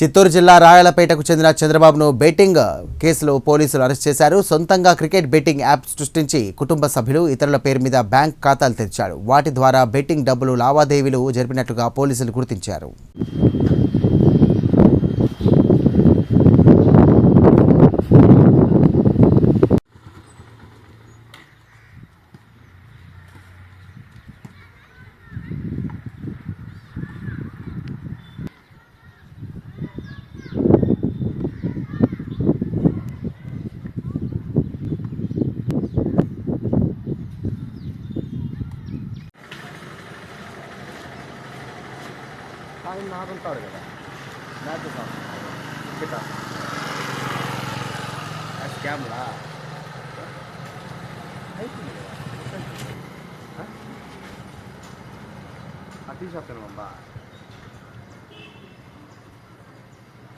చిత్తూరు జిల్లా రాయలపేటకు చెందిన చంద్రబాబును బెట్టింగ్ కేసులో పోలీసులు అరెస్ట్ చేశారు. సొంతంగా క్రికెట్ బెట్టింగ్ యాప్ సృష్టించి కుటుంబ సభ్యులు ఇతరుల పేరు మీద బ్యాంక్ ఖాతాలు తెరిచాడు. వాటి ద్వారా బెట్టింగ్ డబ్బులు లావాదేవీలు జరిపినట్లుగా పోలీసులు గుర్తించారు. ఆయన నాకుంటాడు కదా మ్యాచ్ స్కామ్లా అయిపోయింది కదా టీ షాప్ అబ్బా